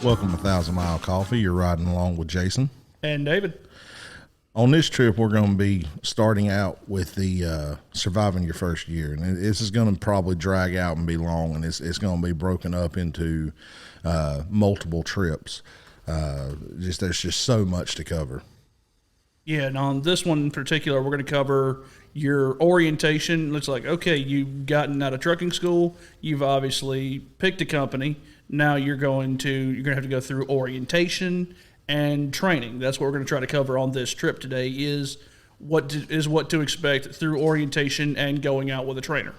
Welcome to 1,000 Mile Coffee. You're riding along with Jason. And David. On this trip, we're going to be starting out with the surviving your first year. And this is going to probably drag out and be long, and it's going to be broken up into multiple trips. There's just so much to cover. Yeah, and on this one in particular, we're going to cover your orientation. Looks like, okay, you've gotten out of trucking school. You've obviously picked a company. Now you're going to have to go through orientation and training. That's what we're going to try to cover on this trip today is what to expect through orientation and going out with a trainer.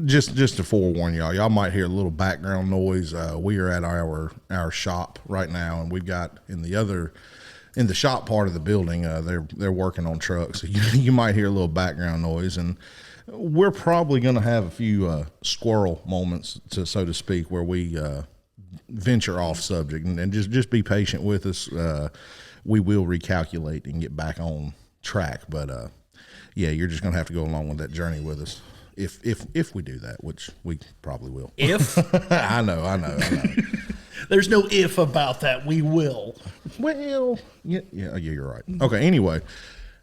Just to forewarn y'all might hear a little background noise. We are at our shop right now, and we've got in the shop part of the building, they're working on trucks. So you might hear a little background noise, and we're probably going to have a few squirrel moments, so to speak, where we venture off subject, and just be patient with us. We will recalculate and get back on track, but yeah, you're just going to have to go along with that journey with us. If we do that, which we probably will. If I know. There's no if about that. We will. Well, yeah, you're right. Okay. Anyway,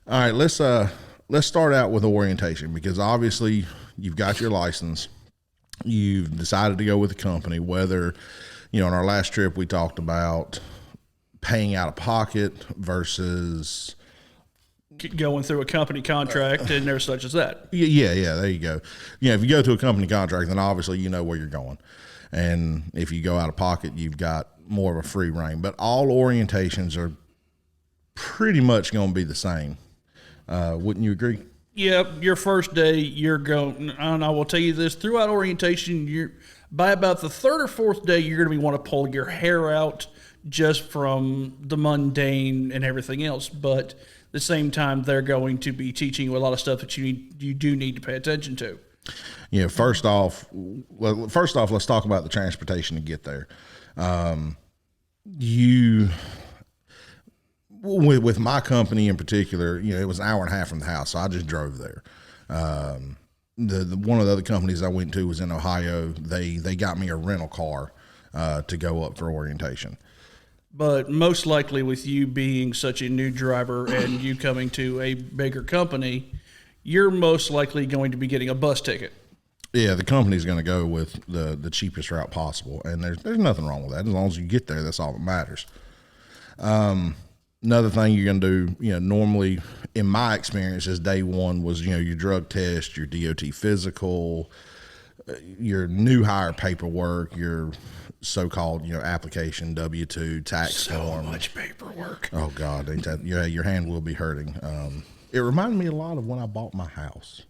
all right. Let's start out with orientation, because obviously you've got your license. You've decided to go with a company. Whether, on our last trip we talked about paying out of pocket versus going through a company contract, and there's such as that. Yeah. There you go. If you go to a company contract, then obviously you know where you're going. And if you go out of pocket, you've got more of a free reign. But all orientations are pretty much going to be the same. Wouldn't you agree? Yeah, your first day, you're going, and I will tell you this, throughout orientation, by about the third or fourth day, you're going to want to pull your hair out just from the mundane and everything else. But at the same time, they're going to be teaching you a lot of stuff that you do need to pay attention to. Yeah, first off, let's talk about the transportation to get there. With my company in particular, it was an hour and a half from the house, so I just drove there. The one of the other companies I went to was in Ohio. They got me a rental car to go up for orientation. But most likely, with you being such a new driver and you coming to a bigger company, you're most likely going to be getting a bus ticket. Yeah, the company's going to go with the cheapest route possible, and there's nothing wrong with that. As long as you get there, that's all that matters. Another thing you're going to do, normally in my experience, is day one was, your drug test, your DOT physical, your new hire paperwork, your so-called, application, W-2, tax form. So much paperwork. Oh, God. Your hand will be hurting. It reminded me a lot of when I bought my house.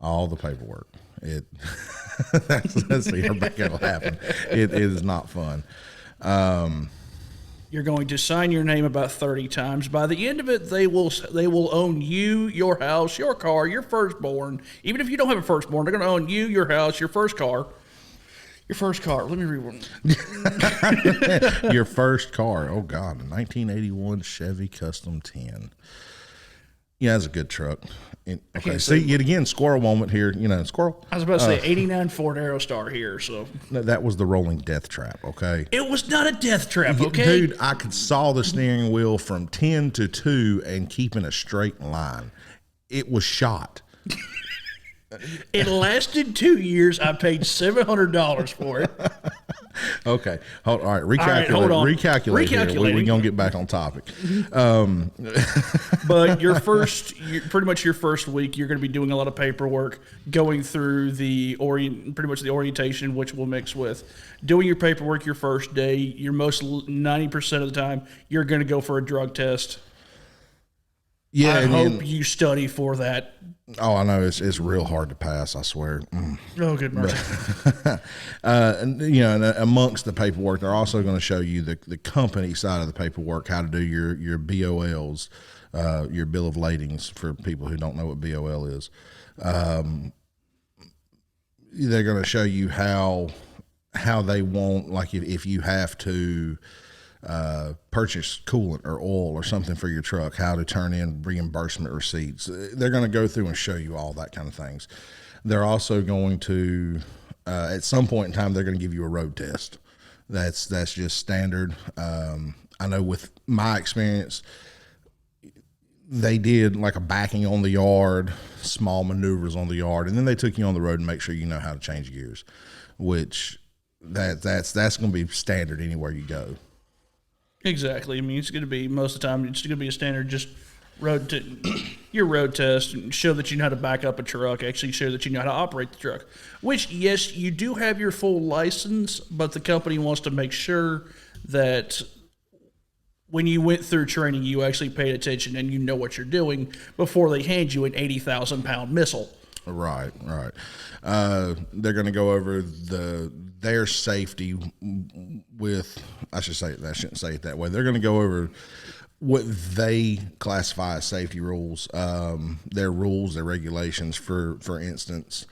All the paperwork. That's what'll happen. It is not fun. You're going to sign your name about 30 times. By the end of it, they will own you, your house, your car, your firstborn. Even if you don't have a firstborn, they're going to own you, your house, your first car. Your first car. Let me read one. Your first car. Oh, God. A 1981 Chevy Custom 10. Yeah, that's a good truck. Okay, see, yet again, squirrel moment here. Squirrel. I was about to say 89 Ford Aerostar here. So that was the rolling death trap, okay? It was not a death trap, okay? Dude, I could saw the steering wheel from 10 to 2 and keep in a straight line. It was shot. It lasted 2 years. I paid $700 for it. Okay. All right. Recalculate here. We're going to get back on topic. But pretty much your first week, you're going to be doing a lot of paperwork, going through pretty much the orientation, which will mix with doing your paperwork your first day. You're 90% of the time, you're going to go for a drug test. Yeah, I hope you study for that. Oh, I know it's real hard to pass. I swear. Oh, good mercy. And amongst the paperwork, they're also going to show you the company side of the paperwork, how to do your BOLs, your bill of ladings for people who don't know what BOL is. They're going to show you how they want, like if you have to purchase coolant or oil or something for your truck, how to turn in reimbursement receipts. They're going to go through and show you all that kind of things. They're also going to, at some point in time, they're going to give you a road test. That's just standard. I know with my experience, they did like a backing on the yard, small maneuvers on the yard, and then they took you on the road and make sure you know how to change gears, which that's going to be standard anywhere you go. Exactly. I mean, it's going to be most of the time. It's going to be a standard just your road test and show that you know how to back up a truck. Actually, show that you know how to operate the truck. Which, yes, you do have your full license, but the company wants to make sure that when you went through training, you actually paid attention and you know what you're doing before they hand you an 80,000-pound missile. Right. They're going to go over their safety with, I shouldn't say it that way. They're going to go over what they classify as safety rules, their rules, their regulations. For instance,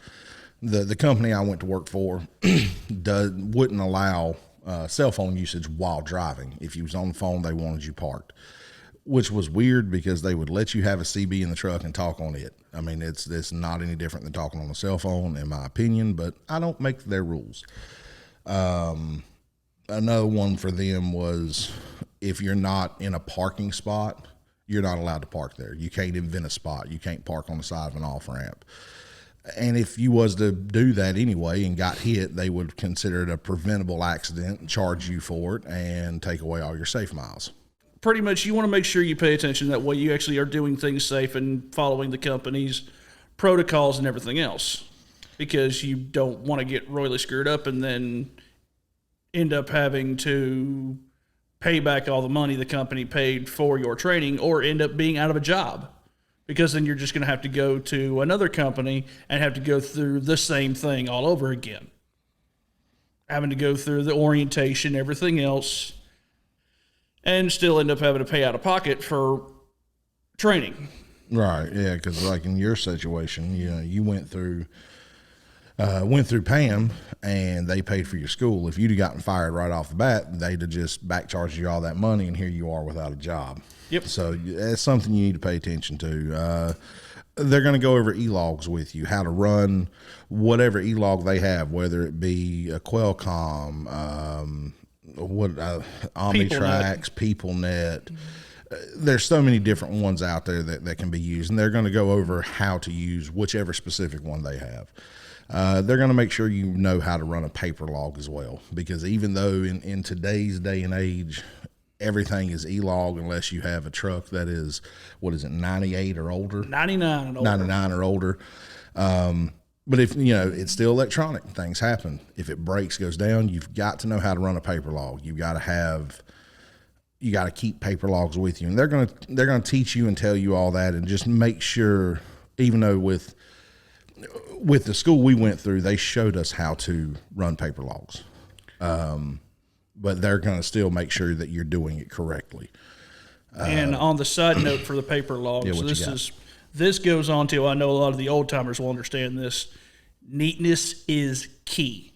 the company I went to work for wouldn't allow cell phone usage while driving. If you was on the phone, they wanted you parked, which was weird because they would let you have a CB in the truck and talk on it. I mean, it's not any different than talking on a cell phone, in my opinion, but I don't make their rules. Another one for them was if you're not in a parking spot, you're not allowed to park there. You can't invent a spot. You can't park on the side of an off-ramp. And if you was to do that anyway and got hit, they would consider it a preventable accident, charge you for it, and take away all your safe miles. Pretty much, you want to make sure you pay attention. That way you actually are doing things safe and following the company's protocols and everything else, because you don't want to get royally screwed up and then end up having to pay back all the money the company paid for your training, or end up being out of a job, because then you're just going to have to go to another company and have to go through the same thing all over again, having to go through the orientation, everything else, and still end up having to pay out of pocket for training. Right. Yeah. Because like in your situation, you went through PAM and they paid for your school. If you'd have gotten fired right off the bat, they'd have just back charged you all that money, and here you are without a job. Yep. So that's something you need to pay attention to. They're going to go over e-logs with you, how to run whatever e-log they have, whether it be a Qualcomm, Omnitrax, PeopleNet. There's so many different ones out there that can be used, and they're going to go over how to use whichever specific one they have. They're going to make sure you know how to run a paper log as well, because even though in today's day and age, everything is e-log unless you have a truck that is, 98 or older? 99 and older. 99 or older. But if, it's still electronic, things happen. If it breaks, goes down, you've got to know how to run a paper log. You got to keep paper logs with you. And they're going to teach you and tell you all that, and just make sure, even though with the school we went through, they showed us how to run paper logs. But they're going to still make sure that you're doing it correctly. And on the side note for the paper logs, this goes on to, I know a lot of the old timers will understand this, neatness is key.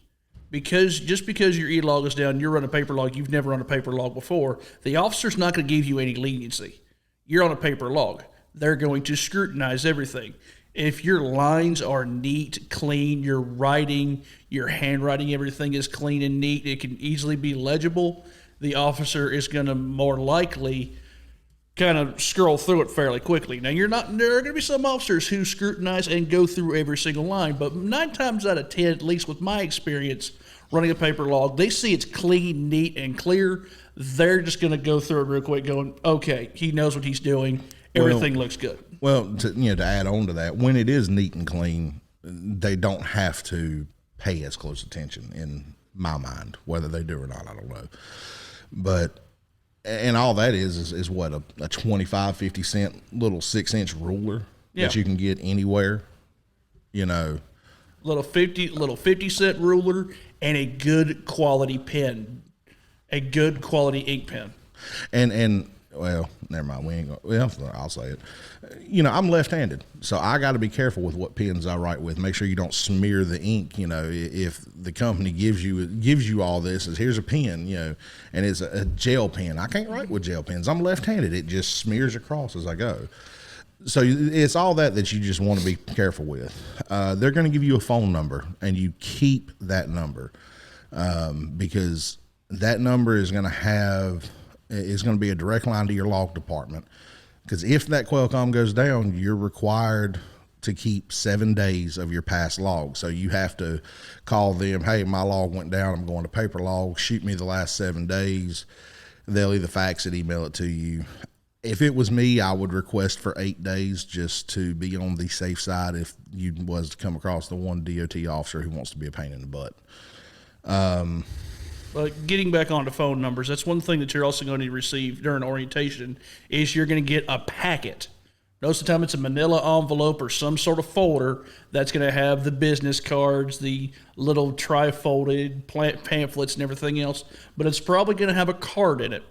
Because just because your e-log is down, you're running a paper log, you've never run a paper log before, the officer's not going to give you any leniency. You're on a paper log. They're going to scrutinize everything. If your lines are neat, clean, your writing, your handwriting, everything is clean and neat, it can easily be legible, the officer is going to more likely kind of scroll through it fairly quickly. Now, there are going to be some officers who scrutinize and go through every single line, but 9 times out of 10, at least with my experience running a paper log, they see it's clean, neat, and clear. They're just going to go through it real quick going, okay, he knows what he's doing. Everything looks good. Well, to add on to that, when it is neat and clean, they don't have to pay as close attention, in my mind. Whether they do or not, I don't know. But, and all that is what, a 25, 50 cent little 6-inch ruler that you can get anywhere, Little 50 cent ruler and a good quality pen, a good quality ink pen. And well, never mind. I'll say it. I'm left-handed, so I got to be careful with what pens I write with. Make sure you don't smear the ink. If the company gives you all this, is here's a pen, and it's a gel pen. I can't write with gel pens. I'm left-handed. It just smears across as I go. So it's all that you just want to be careful with. They're going to give you a phone number, and you keep that number because that number is going to be a direct line to your log department. Because if that Qualcomm goes down, you're required to keep 7 days of your past log. So you have to call them, hey, my log went down, I'm going to paper log, shoot me the last 7 days. They'll either fax it, email it to you. If it was me, I would request for 8 days just to be on the safe side if you was to come across the one DOT officer who wants to be a pain in the butt. But getting back onto phone numbers, that's one thing that you're also going to receive during orientation is you're going to get a packet. Most of the time it's a manila envelope or some sort of folder that's going to have the business cards, the little tri-folded pamphlets and everything else, but it's probably going to have a card in it,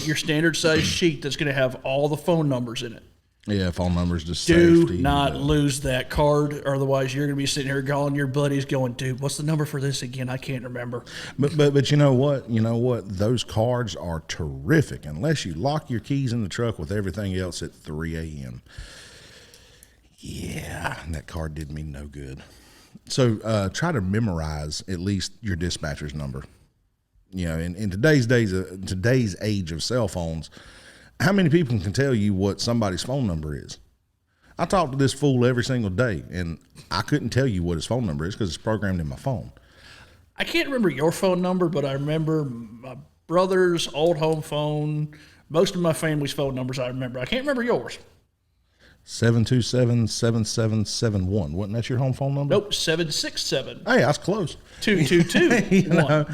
your standard size sheet that's going to have all the phone numbers in it. Yeah, phone numbers, just Do safety. not lose that card, or otherwise you're going to be sitting here calling your buddies going, dude, what's the number for this again? I can't remember. But you know what? You know what? Those cards are terrific unless you lock your keys in the truck with everything else at 3 a.m. Yeah, that card did me no good. So try to memorize at least your dispatcher's number. You know, in today's age of cell phones, how many people can tell you what somebody's phone number is? I talk to this fool every single day, and I couldn't tell you what his phone number is because it's programmed in my phone. I can't remember your phone number, but I remember my brother's old home phone. Most of my family's phone numbers I remember. I can't remember yours. 727-7771. Wasn't that your home phone number? Nope, 767. Hey, I was close. 222. You know,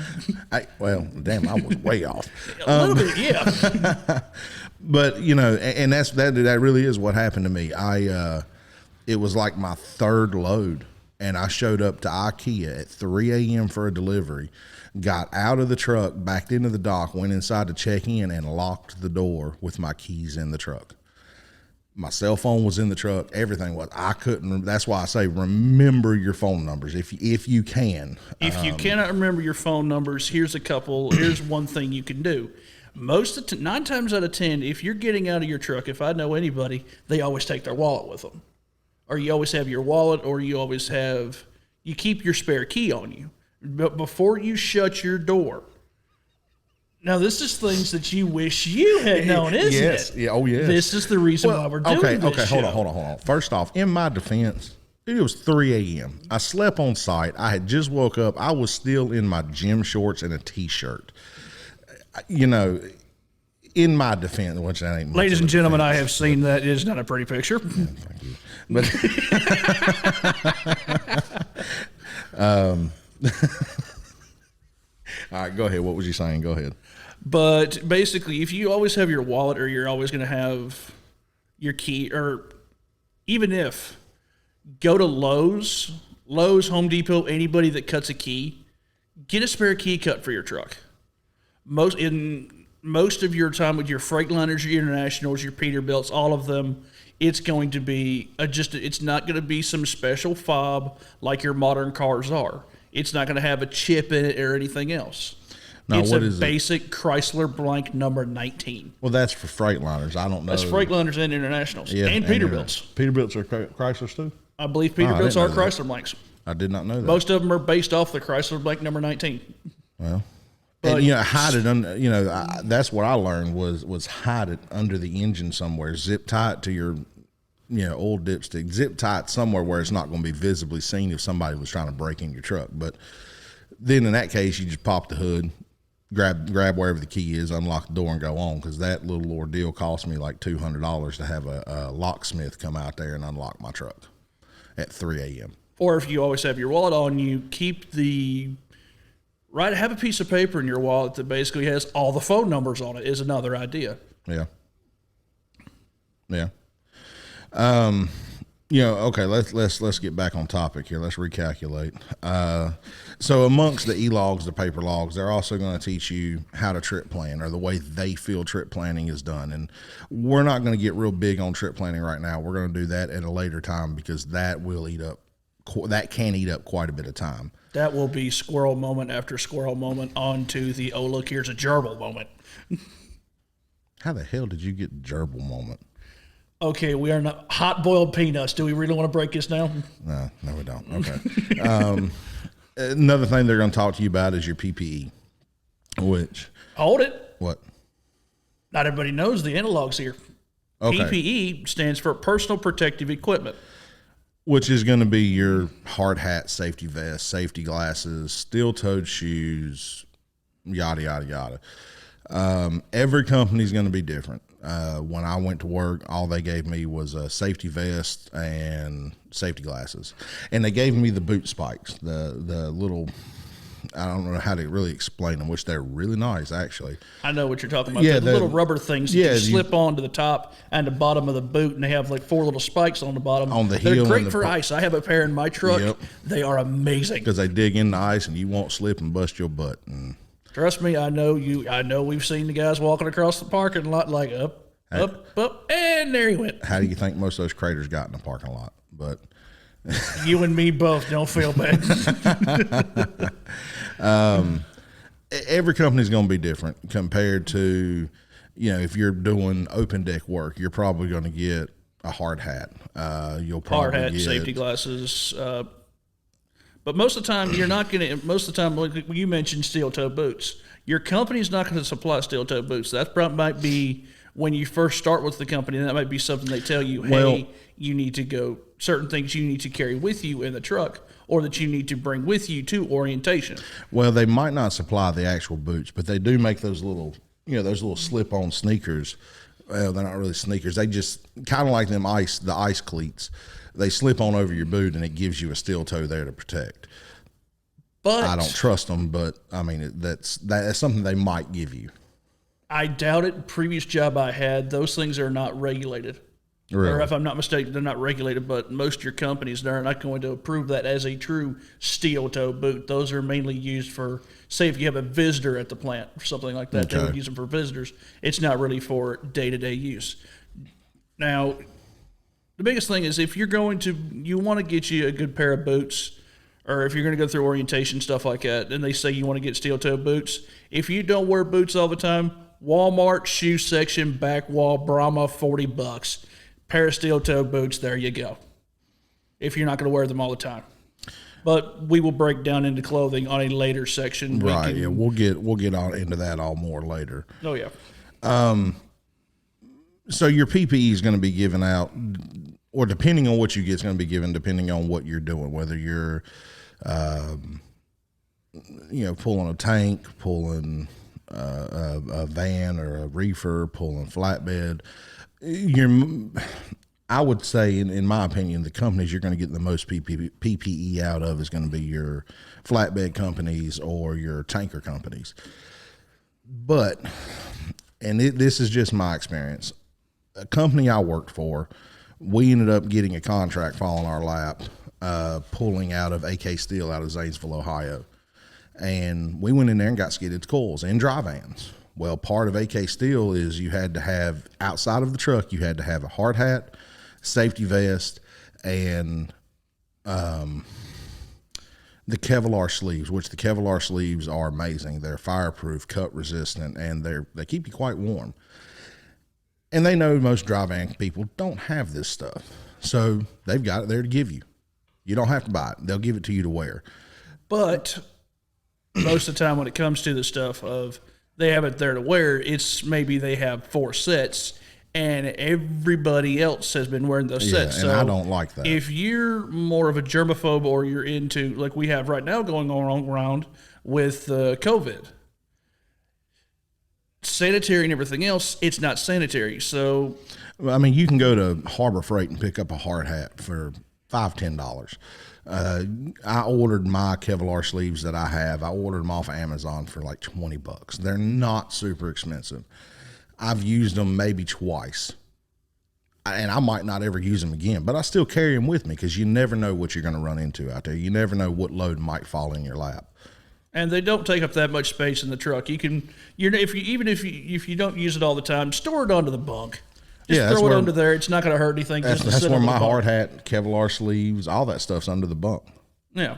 well, damn, I was way off. A little bit, yeah. But you know, and that really is what happened to me. It was like my third load, and I showed up to IKEA at 3 a.m. for a delivery, got out of the truck, backed into the dock, went inside to check in, and locked the door with my keys in the truck. My cell phone was in the truck. Everything was. I couldn't. That's why I say remember your phone numbers if you can. If you cannot remember your phone numbers, here's one thing you can do. 9 times out of 10, if you're getting out of your truck, if I know anybody, they always take their wallet with them. Or you always have your wallet, or you keep your spare key on you. But before you shut your door. Now, this is things that you wish you had known, isn't it? Yeah. Oh, yes. This is the reason why we're doing this Okay, show. hold on. First off, in my defense, it was 3 a.m. I slept on site. I had just woke up. I was still in my gym shorts and a T-shirt. You know, in my defense, which I ain't. Ladies and gentlemen, I have seen that. It is not a pretty picture. Yeah, thank you. But all right, go ahead. What was you saying? Go ahead. But basically, if you always have your wallet, or you're always going to have your key, or even if go to Lowe's, Home Depot, anybody that cuts a key, get a spare key cut for your truck. Most of your time with your Freightliners, your Internationals, your Peterbilts, all of them, it's going to be it's not going to be some special fob like your modern cars are. It's not going to have a chip in it or anything else. Now, it's what a is basic Chrysler blank number 19. Well, that's for Freightliners. I don't know. That's Freightliners and Internationals, Yeah, and Peterbilts. Peterbilts are Chryslers too? I believe I Peterbilts didn't are know that. Chrysler blanks. I did not know that. Most of them are based off the Chrysler blank number 19. Well, But- and hide it under. That's what I learned was hide it under the engine somewhere. Zip tie it to your, old dipstick. Zip tie it somewhere where it's not going to be visibly seen if somebody was trying to break in your truck. But then in that case, you just pop the hood, grab wherever the key is, unlock the door, and go on. Because that little ordeal cost me like $200 to have a locksmith come out there and unlock my truck at 3 a.m. Or if you always have your wallet on you, have a piece of paper in your wallet that basically has all the phone numbers on it is another idea. Yeah. Okay, let's get back on topic here. Let's recalculate. So amongst the e-logs, the paper logs, they're also going to teach you how to trip plan, or the way they feel trip planning is done. And we're not going to get real big on trip planning right now. We're going to do that at a later time because that can eat up quite a bit of time. That will be squirrel moment after squirrel moment on to the, oh, look, here's a gerbil moment. How the hell did you get gerbil moment? Okay, we are not hot-boiled peanuts. Do we really want to break this down? No, we don't. Okay. Another thing they're going to talk to you about is your PPE. Which, Hold it. what? Not everybody knows the analogs here. Okay. PPE stands for personal protective equipment. Which is going to be your hard hat, safety vest, safety glasses, steel-toed shoes, yada, yada, yada. Every company is going to be different. When I went to work, all they gave me was a safety vest and safety glasses. And they gave me the boot spikes, the little, I don't know how to really explain them, which they're really nice, actually. I know what you're talking about. Yeah, the little rubber things that you slip onto the top and the bottom of the boot, and they have like 4 little spikes on the bottom. On the heel. They're great for ice. I have a pair in my truck. Yep. They are amazing. Because they dig in the ice and you won't slip and bust your butt. And trust me, I know you. I know we've seen the guys walking across the parking lot like up, and there he went. how do you think most of those craters got in the parking lot? But You and me both. Don't feel bad. every company's going to be different compared to, if you're doing open deck work, you're probably going to get a hard hat. You'll probably Hard hat, get safety glasses. But most of the time, you're not going to. Most of the time, like you mentioned, steel toe boots. Your company's not going to supply steel toe boots. That probably might be when you first start with the company. That might be something they tell you. Hey, you need to go. Certain things you need to carry with you in the truck, or that you need to bring with you to orientation. Well, they might not supply the actual boots, but they do make those little, those little slip-on sneakers. Well, they're not really sneakers. They just kind of like the ice cleats. They slip on over your boot, and it gives you a steel toe there to protect. But I don't trust them, but I mean that's something they might give you. I doubt it. Previous job I had, those things are not regulated. Really? Or if I'm not mistaken, they're not regulated, but most of your companies, they're not going to approve that as a true steel toe boot. Those are mainly used for, say, if you have a visitor at the plant or something like that, they would use them for visitors. It's not really for day-to-day use. Now, the biggest thing is if you want to get you a good pair of boots, or if you're going to go through orientation, stuff like that, and they say you want to get steel toe boots, if you don't wear boots all the time, Walmart shoe section, back wall, Brahma, $40. Pair of steel toe boots, there you go. If you're not going to wear them all the time. But we will break down into clothing on a later section. Right, yeah, we'll get on into that all more later. Oh, yeah. So your PPE is going to be given out, or depending on what you get, it's going to be given depending on what you're doing, whether you're, pulling a tank, pulling a van or a reefer, pulling flatbed. I would say, in my opinion, the companies you're going to get the most PPE out of is going to be your flatbed companies or your tanker companies. But, and this is just my experience, a company I worked for, we ended up getting a contract fall in our lap, pulling out of AK Steel out of Zanesville, Ohio. And we went in there and got skidded coils in dry vans. Well, part of AK Steel is you had to have, outside of the truck, you had to have a hard hat, safety vest, and the Kevlar sleeves, which the Kevlar sleeves are amazing. They're fireproof, cut resistant, and they keep you quite warm. And they know most dry van people don't have this stuff. So they've got it there to give you. You don't have to buy it. They'll give it to you to wear. But most of the time when it comes to the stuff of they have it there to wear, it's maybe they have 4 sets and everybody else has been wearing those sets. And so I don't like that. If you're more of a germaphobe or you're into, like we have right now going on around with COVID, sanitary and everything else, it's not sanitary. So, I mean, you can go to Harbor Freight and pick up a hard hat for $5-10. I ordered my Kevlar sleeves that I have. I ordered them off of Amazon for like $20. They're not super expensive. I've used them maybe twice, and I might not ever use them again, but I still carry them with me because you never know what you're going to run into out there. You never know what load might fall in your lap. And they don't take up that much space in the truck. You can, if you don't use it all the time, store it onto the bunk. Just throw it under there. It's not going to hurt anything. That's where my hard hat, Kevlar sleeves, all that stuff's under the bunk. Yeah.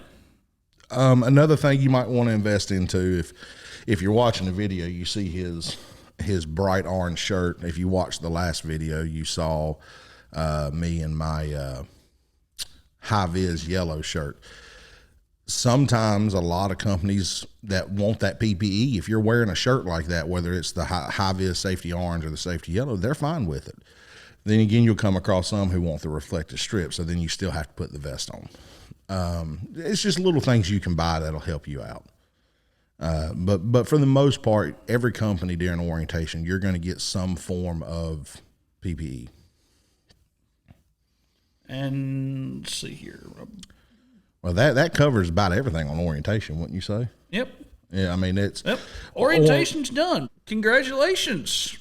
Another thing you might want to invest into, if you're watching the video, you see his bright orange shirt. If you watched the last video, you saw me in my high vis yellow shirt. Sometimes a lot of companies that want that PPE, if you're wearing a shirt like that, whether it's the high vis safety orange or the safety yellow, they're fine with it. Then again, you'll come across some who want the reflective strip, so then you still have to put the vest on. It's just little things you can buy that'll help you out. But for the most part, every company during orientation, you're going to get some form of PPE. And let's see here. Well, that covers about everything on orientation, wouldn't you say? Yep. Yeah, I mean, it's... Yep. Orientation's done. Congratulations.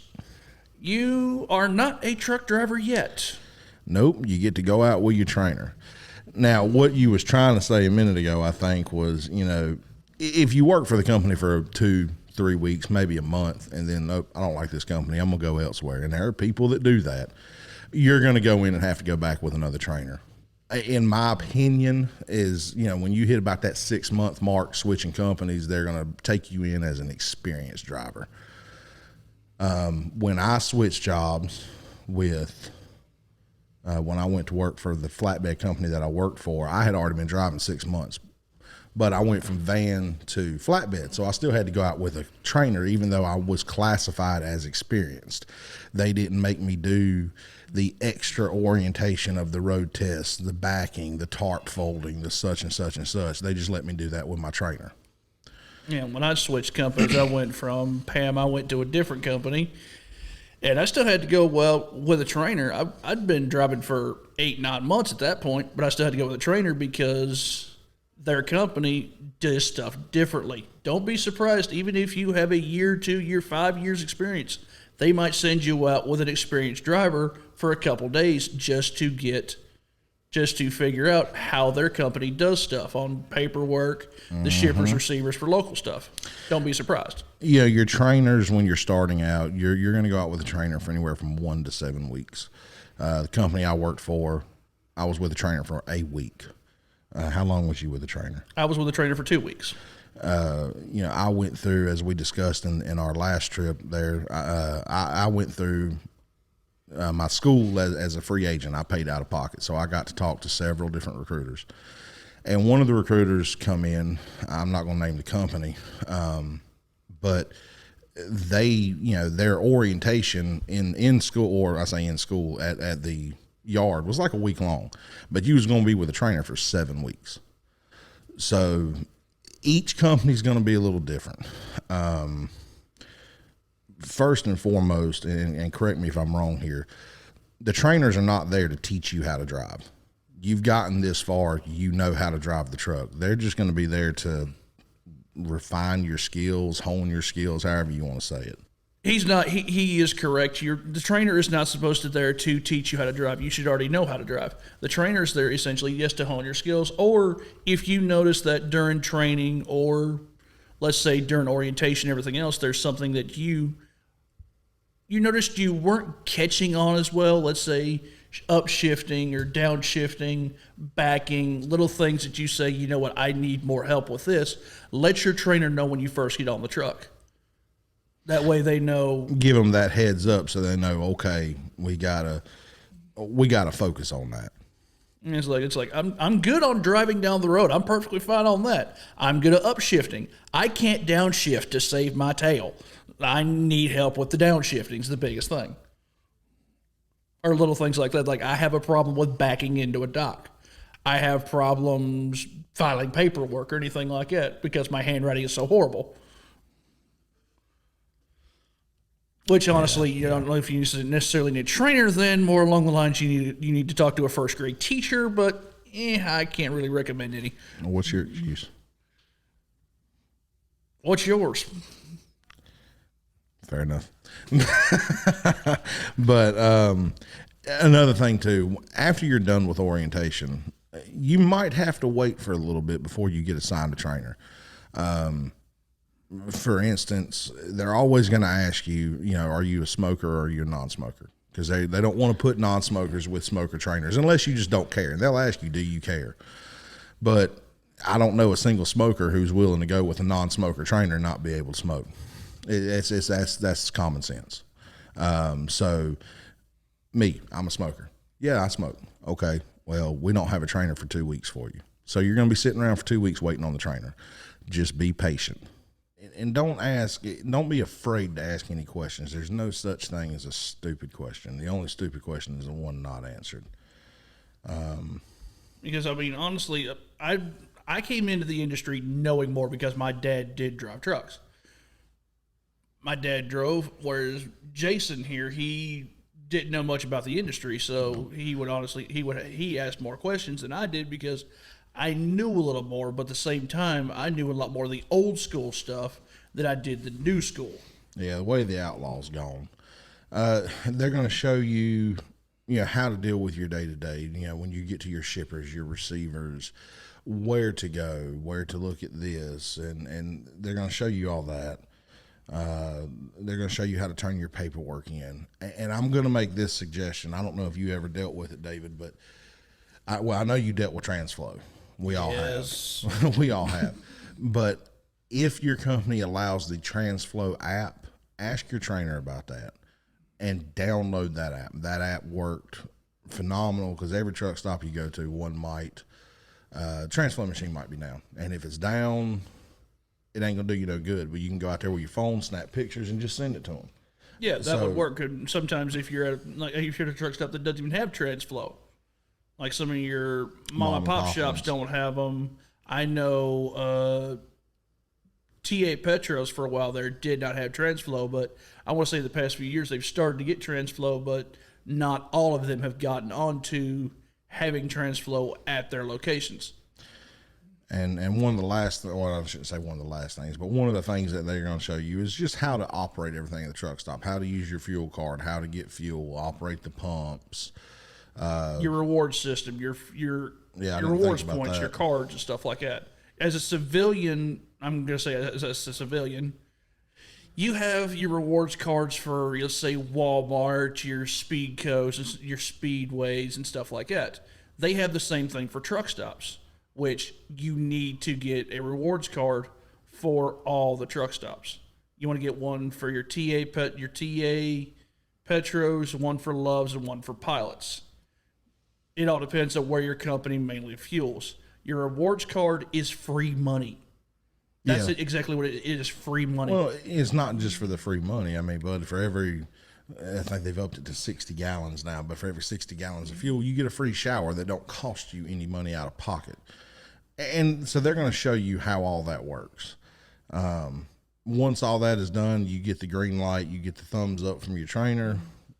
You are not a truck driver yet. Nope, you get to go out with your trainer. Now, what you was trying to say a minute ago, I think, was, if you work for the company for 2-3 weeks, maybe a month, and then, nope, I don't like this company, I'm going to go elsewhere. And there are people that do that. You're going to go in and have to go back with another trainer. In my opinion, is, when you hit about that 6-month mark switching companies, they're going to take you in as an experienced driver. When I switched jobs with, when I went to work for the flatbed company that I worked for, I had already been driving 6 months, but I went from van to flatbed. So I still had to go out with a trainer, even though I was classified as experienced. They didn't make me do the extra orientation of the road tests, the backing, the tarp folding, the such and such and such. They just let me do that with my trainer. Yeah, when I switched companies, I went from PAM, I went to a different company, and I still had to go, with a trainer. I'd been driving for 8-9 months at that point, but I still had to go with a trainer because their company does stuff differently. Don't be surprised, even if you have a year, 2 year, 5 years experience, they might send you out with an experienced driver for a couple days just to figure out how their company does stuff on paperwork, the shippers, receivers for local stuff. Don't be surprised. Yeah, your trainers, when you're starting out, you're going to go out with a trainer for anywhere from 1 to 7 weeks. The company I worked for, I was with a trainer for a week. How long was you with a trainer? I was with a trainer for 2 weeks. I went through, as we discussed in our last trip there, I went through my school as a free agent. I paid out of pocket, so I got to talk to several different recruiters. And one of the recruiters come in, I'm not going to name the company, but they, their orientation in school, or I say in school, at the yard was like a week long, but you was going to be with a trainer for 7 weeks. So each company's going to be a little different. First and foremost, and correct me if I'm wrong here, the trainers are not there to teach you how to drive. You've gotten this far, you know how to drive the truck. They're just going to be there to refine your skills, hone your skills, however you want to say it. He's not. He is correct. The trainer is not supposed to there to teach you how to drive. You should already know how to drive. The trainer is there essentially just to hone your skills. Or if you notice that during training, or let's say during orientation, everything else, there's something that you noticed you weren't catching on as well. Let's say upshifting or downshifting, backing, little things that you say, you know what, I need more help with this. Let your trainer know when you first get on the truck. That way they know. Give them that heads up so they know, okay, we gotta focus on that. And it's like I'm good on driving down the road. I'm perfectly fine on that. I'm good at upshifting. I can't downshift to save my tail. I need help with the downshifting is the biggest thing. Or little things like that. Like I have a problem with backing into a dock. I have problems filing paperwork or anything like that because my handwriting is so horrible. Which honestly, you don't know if you necessarily need a trainer. Then more along the lines, you need to talk to a first grade teacher. But I can't really recommend any. What's your excuse? What's yours? Fair enough. But another thing too, after you're done with orientation, you might have to wait for a little bit before you get assigned a trainer. For instance, they're always going to ask you, are you a smoker or are you a non-smoker? Because they don't want to put non-smokers with smoker trainers unless you just don't care. And they'll ask you, do you care? But I don't know a single smoker who's willing to go with a non-smoker trainer and not be able to smoke. That's common sense. So me, I'm a smoker. Yeah, I smoke. Okay. Well, we don't have a trainer for 2 weeks for you. So you're going to be sitting around for 2 weeks waiting on the trainer. Just be patient. And don't be afraid to ask any questions. There's no such thing as a stupid question. The only stupid question is the one not answered. Because I mean, honestly, I came into the industry knowing more because my dad did drive trucks. My dad drove, whereas Jason here, he didn't know much about the industry, so he asked more questions than I did because I knew a little more, but at the same time, I knew a lot more of the old school stuff than I did the new school. Yeah, the way the Outlaw's gone, they're going to show you, how to deal with your day to day. When you get to your shippers, your receivers, where to go, where to look at this, and they're going to show you all that. They're going to show you how to turn your paperwork in. And I'm going to make this suggestion. I don't know if you ever dealt with it, David, but I know you dealt with TransFlow. We all have. We all have. But if your company allows the TransFlow app, ask your trainer about that and download that app. That app worked phenomenal because every truck stop you go to, one might, TransFlow machine might be down. And if it's down, it ain't going to do you no good. But you can go out there with your phone, snap pictures, and just send it to them. Yeah, that would work. And sometimes if you're at a truck stop that doesn't even have TransFlow, like some of your mom and pop shops don't have them. I know TA Petros for a while there did not have TransFlow, but I want to say the past few years they've started to get TransFlow, but not all of them have gotten onto having TransFlow at their locations. And one of the last, well, I shouldn't say one of the last things, but one of the things that they're going to show you is just how to operate everything at the truck stop, how to use your fuel card, how to get fuel, operate the pumps. Your reward system, your rewards points, your cards, and stuff like that. As a civilian, I'm going to say as a civilian, you have your rewards cards for, let's say, Walmart, your Speedco's, your Speedways, and stuff like that. They have the same thing for truck stops, which you need to get a rewards card for all the truck stops. You want to get one for your TA Petros, one for Loves, and one for Pilots. It all depends on where your company mainly fuels. Your rewards card is free money. That's exactly what it is, free money. Well, it's not just for the free money. I mean, but for every, I think they've upped it to 60 gallons now, but for every 60 gallons of fuel, you get a free shower that don't cost you any money out of pocket. And so they're going to show you how all that works. Once all that is done, you get the green light, you get the thumbs up from your trainer.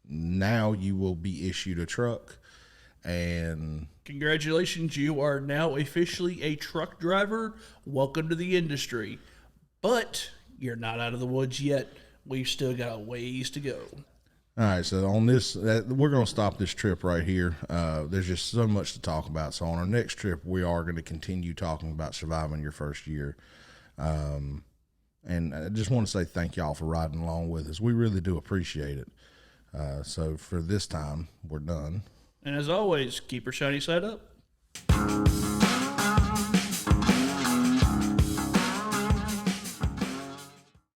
Now you will be issued a truck. And congratulations, you are now officially a truck driver. Welcome to the industry. But you're not out of the woods yet. We've still got a ways to go. All right, so on this, we're going to stop this trip right here. There's just so much to talk about. So on our next trip, we are going to continue talking about surviving your first year. And I just want to say thank y'all for riding along with us. We really do appreciate it. So for this time, we're done. And as always, keep your shiny side up.